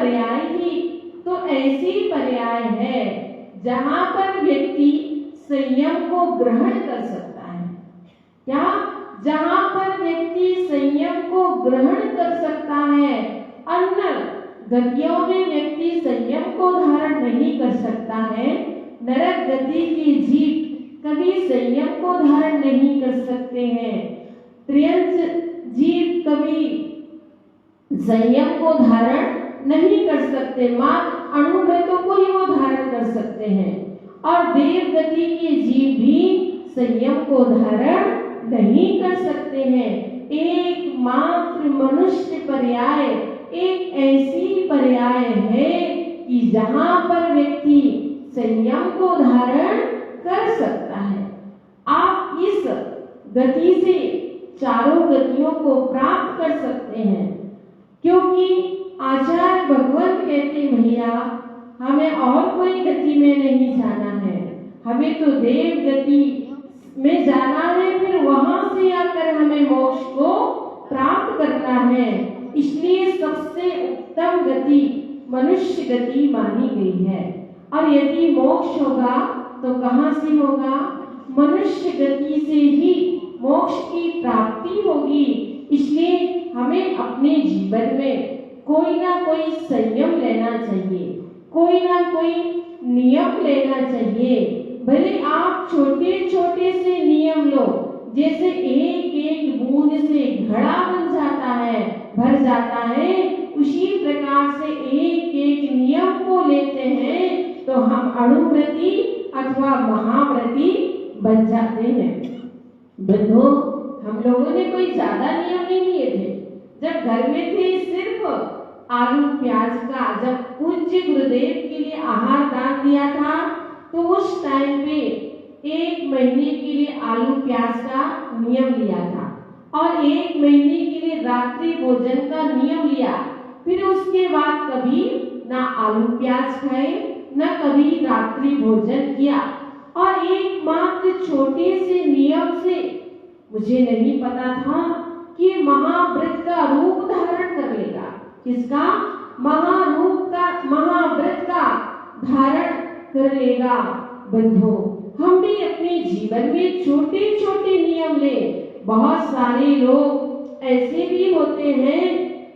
पर्याय ही तो ऐसी पर्याय है जहां पर व्यक्ति संयम को ग्रहण कर सकता है। क्या? जहां पर व्यक्ति संयम को ग्रहण कर सकता है। अन्य गतियों में व्यक्ति संयम को धारण नहीं कर सकता है। नरक गति की जीव कभी संयम को धारण नहीं कर सकते हैं। त्रियंच जीव कभी संयम को धारण नहीं कर सकते, मात्र अणुव्रतों को ही वो धारण कर सकते हैं। और देव गति के जीव भी संयम को धारण नहीं कर सकते हैं। एकमात्र मनुष्य पर्याय एक ऐसी पर्याय है कि जहां पर व्यक्ति संयम को धारण कर सकता है। आप इस गति से चारों गतियों को प्राप्त कर सकते हैं, क्योंकि आचार्य भगवंत कहते भैया हमें और कोई गति में नहीं जाना है, हमें तो देव गति में जाना है, फिर वहां से आकर हमें मोक्ष को प्राप्त करना है। इसलिए सबसे उत्तम गति मनुष्य गति मानी गई है। और यदि मोक्ष होगा तो कहां से होगा? मनुष्य गति से ही मोक्ष की प्राप्ति होगी। इसलिए हमें अपने जीवन में कोई ना कोई संयम लेना चाहिए, कोई ना कोई नियम लेना चाहिए। भले आप छोटे छोटे से नियम लो, जैसे एक एक बूंद से घड़ा बन जाता है, भर जाता है, उसी प्रकार से एक एक नियम को लेते हैं तो हम अणुव्रती अथवा महाव्रती बन जाते हैं। बंधु, हम लोगों ने कोई ज्यादा नियम नहीं लिए थे। जब घर में थे सिर्फ आलू प्याज का, जब पूज्य गुरुदेव के लिए आहार दान दिया था तो उस टाइम पे 1 महीने के लिए आलू प्याज का नियम लिया था और 1 महीने के लिए रात्रि भोजन का नियम लिया। फिर उसके बाद कभी ना आलू प्याज खाए, न कभी रात्रि भोजन किया। और एकमात्र छोटे से नियम से मुझे नहीं पता था कि महाव्रत का रूप धारण कर लेगा। किसका? महाव्रत का धारण कर लेगा। बंधु, हम भी अपने जीवन में छोटे छोटे नियम ले। बहुत सारे लोग ऐसे भी होते हैं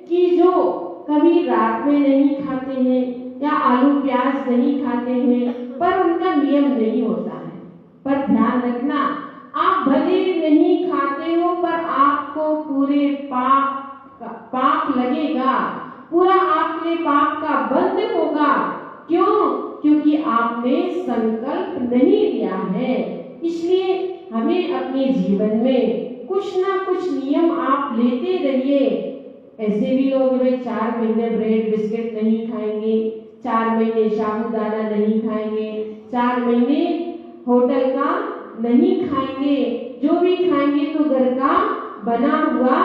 कि जो कभी रात में नहीं खाते हैं या आलू प्याज नहीं खाते हैं, पर उनका नियम नहीं होता है। पर ध्यान रखना, आप भले नहीं खाते हो पर आपको पूरे पाप लगेगा, पूरा आपके पाप का बंध होगा। क्यों? क्योंकि आपने संकल्प नहीं लिया है। इसलिए हमें अपने जीवन में कुछ ना कुछ नियम आप लेते रहिए। ऐसे भी लोग 4 महीने ब्रेड बिस्किट नहीं खाएंगे, 4 महीने साबूदाना नहीं खाएंगे, 4 महीने होटल का नहीं खाएंगे, जो भी खाएंगे तो घर का बना हुआ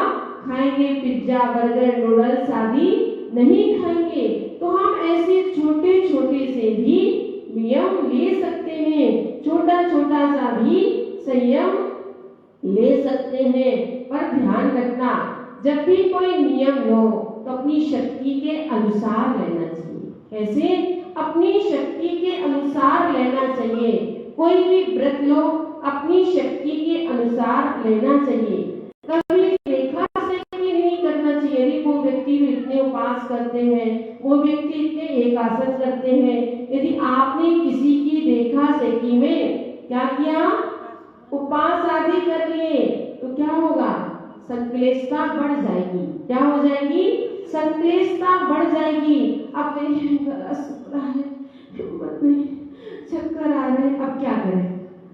खाएंगे, पिज्जा बर्गर नूडल्स आदि नहीं खाएंगे। तो हम ऐसे छोटे छोटे से भी नियम ले सकते हैं, छोटा छोटा सा भी संयम ले सकते हैं। पर ध्यान रखना, जब भी कोई नियम लो तो अपनी शक्ति के अनुसार लेना चाहिए। कैसे? अपनी शक्ति के अनुसार लेना चाहिए। कोई भी व्रत लो अपनी शक्ति के अनुसार लेना चाहिए। कभी देखा से भी नहीं करना चाहिए। यदि वो व्यक्ति इतने उपास करते हैं, वो व्यक्ति इतने एकासन करते हैं, यदि आपने किसी की देखा सेखी में क्या किया, उपास आदि कर लिए, तो क्या होगा? संक्लेशता बढ़ जाएगी। क्या हो जाएगी? संक्लेशता बढ़ जाएगी। अब चक्कर आ रहे, अब क्या करें?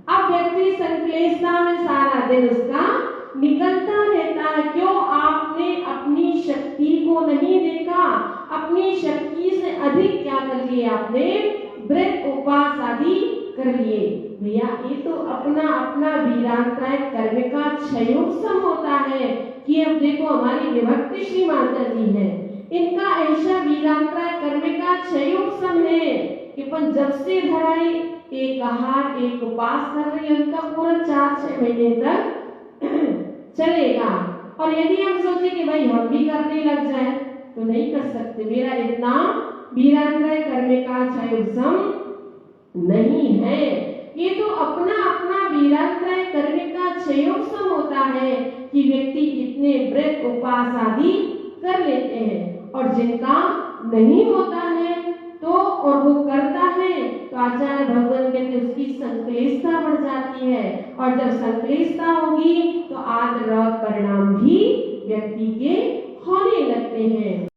अब व्यक्ति संक्लेशता में सारा दिन उसका निकलता रहता है। क्यों? आपने अपनी शक्ति को नहीं देखा, अपनी शक्ति से अधिक क्या कर लिए आपने? व्रत उपास आदि कर लिए। भैया ये तो अपना अपना वीरांतराय कर्म का क्षयोग सम होता है कि अब देखो हमारी विभक्त श्री माता जी है, इनका ऐसा वीरांतराय कर्म का क्षयोग सम है कि अपन जब से धराई एक आहार एक उपास कर रही है, उनका पूरा 4-6 महीने तक चलेगा। और यदि हम सोचे कि भाई हम भी करने लग जाए तो नहीं कर सकते। मेरा इतना वीरांत्रय करने का क्षयोपम नहीं है। ये तो अपना अपना वीरांत्रय करने का क्षयोपम होता है कि व्यक्ति इतने व्रत उपवास आदि कर लेते हैं, और जिनका नहीं होता है तो और वो करता है तो आचार्य भगवान कहते उसकी संक्लेशता बढ़ जाती है, और जब संक्लेशता होगी तो आदर परिणाम भी व्यक्ति के होने लगते हैं।